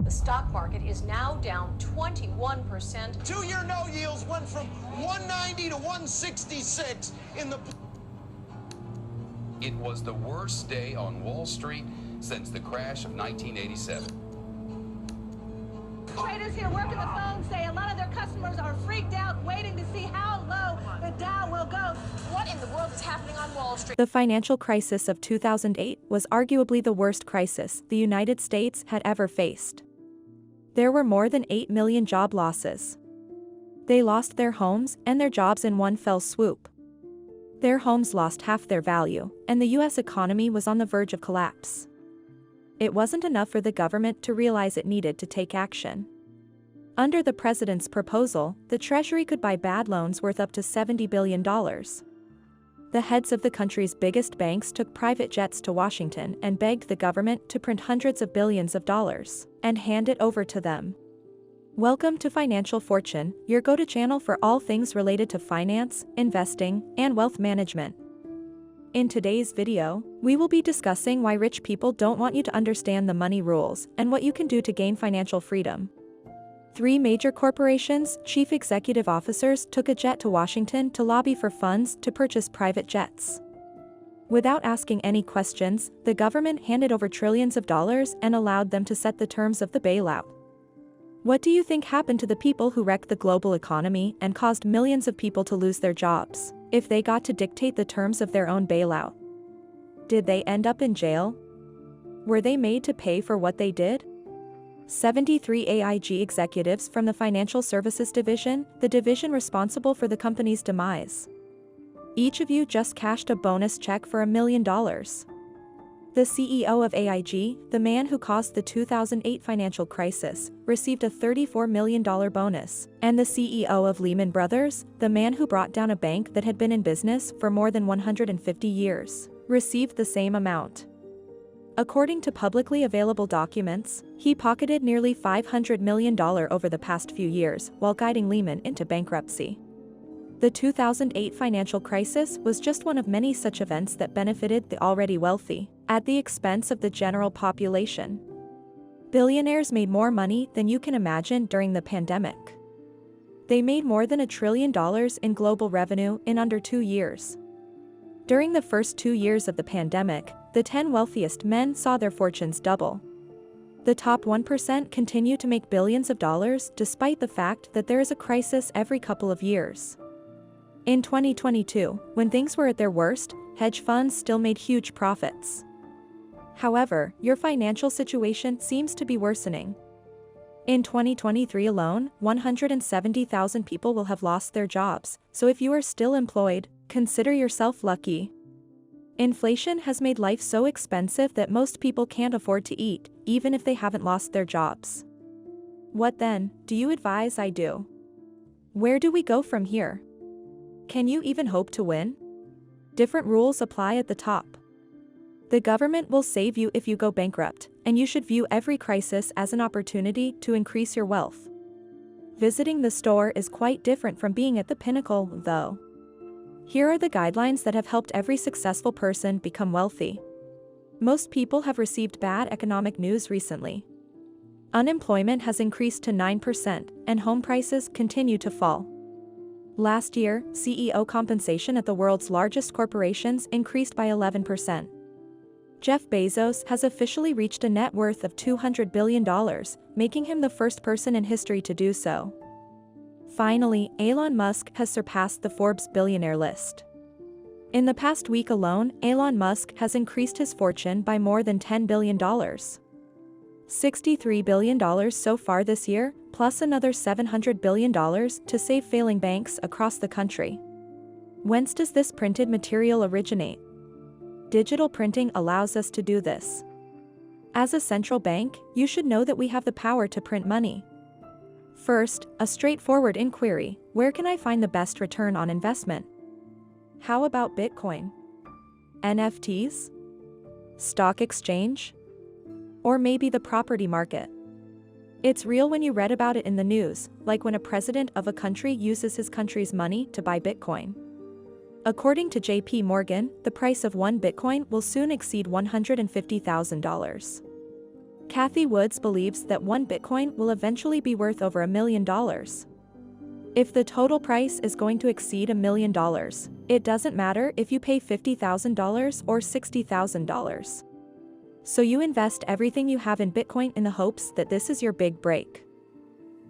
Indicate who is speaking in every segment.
Speaker 1: The stock market is now down 21%.
Speaker 2: Two-year no yields went from 190 to 166 in the...
Speaker 3: It was the worst day on Wall Street since the crash of 1987.
Speaker 4: Traders here working the phone say a lot of their customers are freaked out, waiting to see how low the Dow will go.
Speaker 1: What in the world is happening on Wall Street?
Speaker 5: The financial crisis of 2008 was arguably the worst crisis the United States had ever faced. There were more than 8 million job losses. They lost their homes and their jobs in one fell swoop. Their homes lost half their value, and the U.S. economy was on the verge of collapse. It wasn't enough for the government to realize it needed to take action. Under the president's proposal, the Treasury could buy bad loans worth up to $70 billion. The heads of the country's biggest banks took private jets to Washington and begged the government to print hundreds of billions of dollars and hand it over to them. Welcome to Financial Fortune, your go-to channel for all things related to finance, investing, and wealth management. In today's video, we will be discussing why rich people don't want you to understand the money rules and what you can do to gain financial freedom. 3 major corporations' chief executive officers took a jet to Washington to lobby for funds to purchase private jets. Without asking any questions, the government handed over trillions of dollars and allowed them to set the terms of the bailout. What do you think happened to the people who wrecked the global economy and caused millions of people to lose their jobs, if they got to dictate the terms of their own bailout? Did they end up in jail? Were they made to pay for what they did? 73 AIG executives from the Financial Services Division, the division responsible for the company's demise. Each of you just cashed a bonus check for $1 million. The CEO of AIG, the man who caused the 2008 financial crisis, received a $34 million bonus, and the CEO of Lehman Brothers, the man who brought down a bank that had been in business for more than 150 years, received the same amount. According to publicly available documents, he pocketed nearly $500 million over the past few years while guiding Lehman into bankruptcy. The 2008 financial crisis was just one of many such events that benefited the already wealthy, at the expense of the general population. Billionaires made more money than you can imagine during the pandemic. They made more than $1 trillion in global revenue in under 2 years. During the first 2 years of the pandemic, the 10 wealthiest men saw their fortunes double. The top 1% continue to make billions of dollars despite the fact that there is a crisis every couple of years. In 2022, when things were at their worst, hedge funds still made huge profits. However, your financial situation seems to be worsening. In 2023 alone, 170,000 people will have lost their jobs, so if you are still employed, consider yourself lucky. Inflation has made life so expensive that most people can't afford to eat, even if they haven't lost their jobs. What then, do you advise I do? Where do we go from here? Can you even hope to win? Different rules apply at the top. The government will save you if you go bankrupt, and you should view every crisis as an opportunity to increase your wealth. Visiting the store is quite different from being at the pinnacle, though. Here are the guidelines that have helped every successful person become wealthy. Most people have received bad economic news recently. Unemployment has increased to 9%, and home prices continue to fall. Last year, CEO compensation at the world's largest corporations increased by 11%. Jeff Bezos has officially reached a net worth of $200 billion, making him the first person in history to do so. Finally, Elon Musk has surpassed the Forbes billionaire list. In the past week alone, Elon Musk has increased his fortune by more than $10 billion. $63 billion so far this year, plus another $700 billion to save failing banks across the country. Whence does this printed material originate? Digital printing allows us to do this. As a central bank, you should know that we have the power to print money. First, a straightforward inquiry: where can I find the best return on investment? How about Bitcoin? NFTs? Stock exchange? Or maybe the property market? It's real when you read about it in the news, like when a president of a country uses his country's money to buy Bitcoin. According to J.P. Morgan, the price of one Bitcoin will soon exceed $150,000. Kathy Woods believes that one Bitcoin will eventually be worth over $1 million. If the total price is going to exceed $1 million, it doesn't matter if you pay $50,000 or $60,000. So you invest everything you have in Bitcoin in the hopes that this is your big break.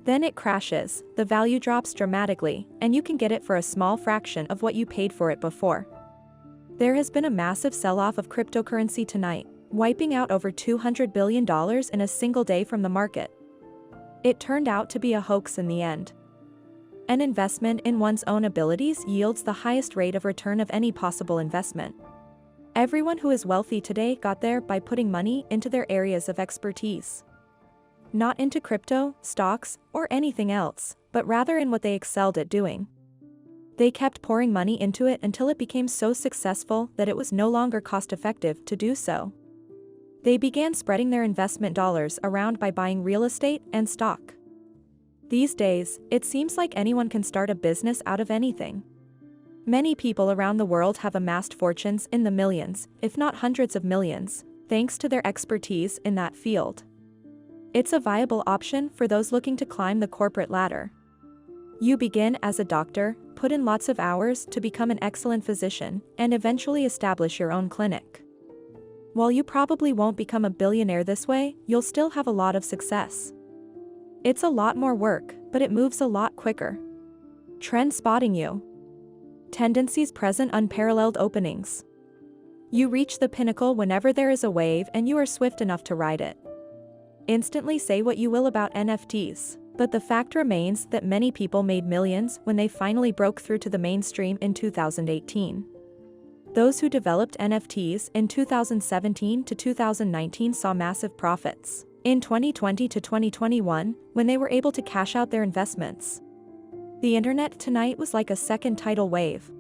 Speaker 5: Then it crashes, the value drops dramatically, and you can get it for a small fraction of what you paid for it before. There has been a massive sell-off of cryptocurrency tonight, wiping out over $200 billion in a single day from the market. It turned out to be a hoax in the end. An investment in one's own abilities yields the highest rate of return of any possible investment. Everyone who is wealthy today got there by putting money into their areas of expertise. Not into crypto, stocks, or anything else, but rather in what they excelled at doing. They kept pouring money into it until it became so successful that it was no longer cost-effective to do so. They began spreading their investment dollars around by buying real estate and stock. These days, it seems like anyone can start a business out of anything. Many people around the world have amassed fortunes in the millions, if not hundreds of millions, thanks to their expertise in that field. It's a viable option for those looking to climb the corporate ladder. You begin as a doctor, put in lots of hours to become an excellent physician, and eventually establish your own clinic. While you probably won't become a billionaire this way, you'll still have a lot of success. It's a lot more work, but it moves a lot quicker. Trend spotting you. Tendencies present unparalleled openings. You reach the pinnacle whenever there is a wave and you are swift enough to ride it. Instantly say what you will about NFTs, but the fact remains that many people made millions when they finally broke through to the mainstream in 2018. Those who developed NFTs in 2017 to 2019 saw massive profits in 2020 to 2021, when they were able to cash out their investments. The internet tonight was like a second tidal wave.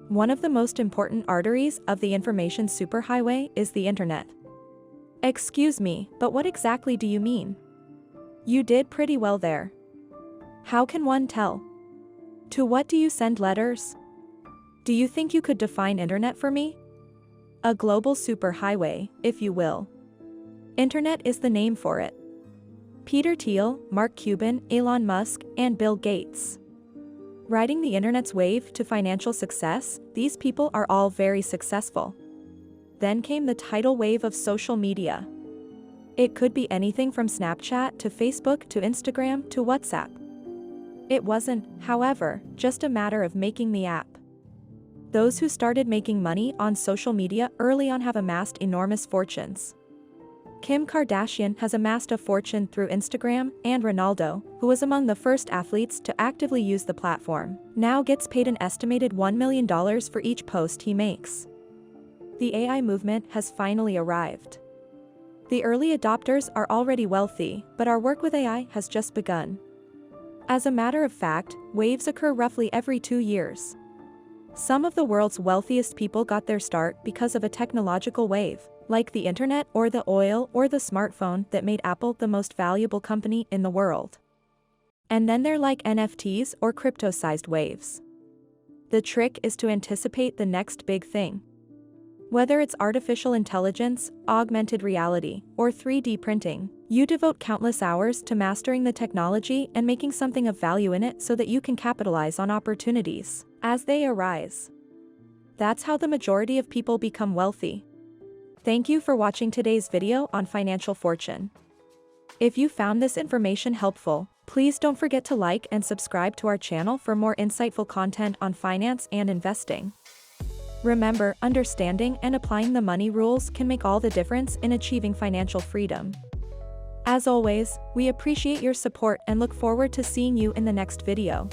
Speaker 5: One of the most important arteries of the information superhighway is the internet. Excuse me, but what exactly do you mean? You did pretty well there. How can one tell? To what do you send letters? Do you think you could define internet for me? A global superhighway, if you will. Internet is the name for it. Peter Thiel, Mark Cuban, Elon Musk, and Bill Gates. Riding the internet's wave to financial success, these people are all very successful. Then came the tidal wave of social media. It could be anything from Snapchat to Facebook to Instagram to WhatsApp. It wasn't, however, just a matter of making the app. Those who started making money on social media early on have amassed enormous fortunes. Kim Kardashian has amassed a fortune through Instagram, and Ronaldo, who was among the first athletes to actively use the platform, now gets paid an estimated $1 million for each post he makes. The AI movement has finally arrived. The early adopters are already wealthy, but our work with AI has just begun. As a matter of fact, waves occur roughly every 2 years. Some of the world's wealthiest people got their start because of a technological wave, like the internet or the oil or the smartphone that made Apple the most valuable company in the world. And then they're like NFTs or crypto-sized waves. The trick is to anticipate the next big thing. Whether it's artificial intelligence, augmented reality, or 3D printing, you devote countless hours to mastering the technology and making something of value in it so that you can capitalize on opportunities as they arise. That's how the majority of people become wealthy. Thank you for watching today's video on financial fortune. If you found this information helpful, please don't forget to like and subscribe to our channel for more insightful content on finance and investing. Remember, understanding and applying the money rules can make all the difference in achieving financial freedom. As always, we appreciate your support and look forward to seeing you in the next video.